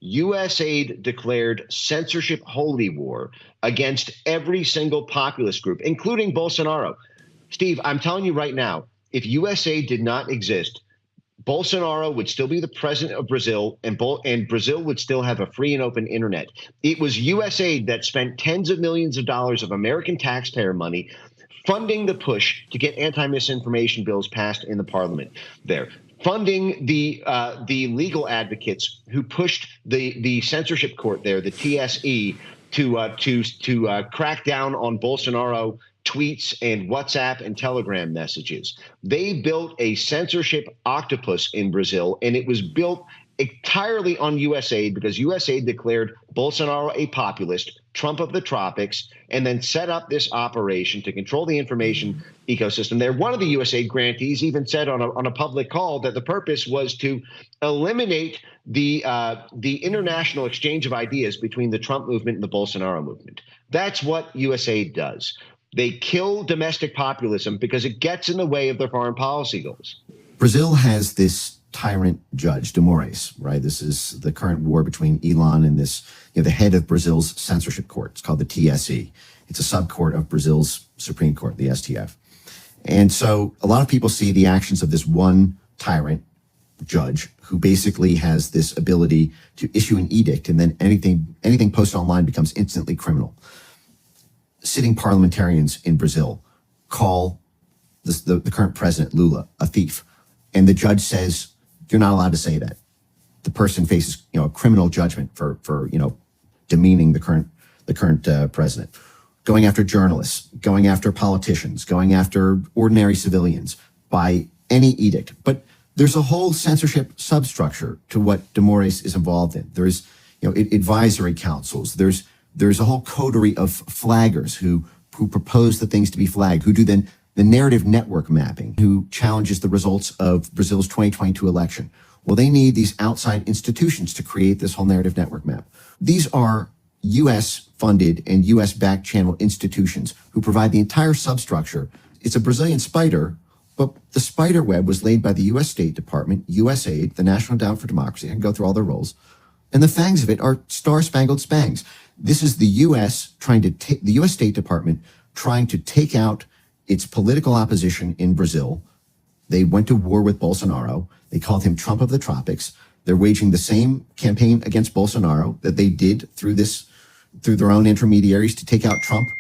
USAID declared censorship holy war against every single populist group, including Bolsonaro. Steve, I'm telling you right now, if USAID did not exist, Bolsonaro would still be the president of Brazil, and Brazil would still have a free and open internet. It was USAID that spent tens of millions of dollars of American taxpayer money funding the push to get anti-misinformation bills passed in the parliament there, funding the legal advocates who pushed the censorship court there, the TSE, to crack down on Bolsonaro tweets and WhatsApp and Telegram messages. They built a censorship octopus in Brazil, and it was built entirely on USAID because USAID declared Bolsonaro a populist, Trump of the tropics, and then set up this operation to control the information ecosystem there. One of the USAID grantees even said on a public call that the purpose was to eliminate the international exchange of ideas between the Trump movement and the Bolsonaro movement. That's what USAID does. They kill domestic populism because it gets in the way of their foreign policy goals. Brazil has this tyrant judge, de Moraes, right? This is the current war between Elon and this, the head of Brazil's censorship court. It's called the TSE. It's a subcourt of Brazil's Supreme Court, the STF. And so a lot of people see the actions of this one tyrant judge who basically has this ability to issue an edict, and then anything posted online becomes instantly criminal. Sitting parliamentarians in Brazil call the current president, Lula, a thief. And the judge says, you're not allowed to say that. The person faces, a criminal judgment for demeaning the current president. Going after journalists, going after politicians, going after ordinary civilians by any edict. But there's a whole censorship substructure to what de Moraes is involved in. There's, advisory councils. There's a whole coterie of flaggers who propose the things to be flagged, who do then the narrative network mapping, who challenges the results of Brazil's 2022 election. Well, they need these outside institutions to create this whole narrative network map. These are U.S. funded and U.S. backed channel institutions who provide the entire substructure. It's a Brazilian spider, but the spider web was laid by the U.S. State Department, USAID, the National Endowment for Democracy. I can go through all their roles. And the fangs of it are star-spangled spangs. This is the U.S. the U.S. State Department trying to take out its political opposition in Brazil. They went to war with Bolsonaro. They called him Trump of the tropics. They're waging the same campaign against Bolsonaro that they did through their own intermediaries to take out Trump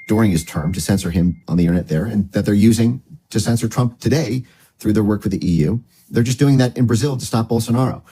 during his term, to censor him on the internet there, and that they're using to censor Trump today through their work with the EU. They're just doing that in Brazil to stop Bolsonaro.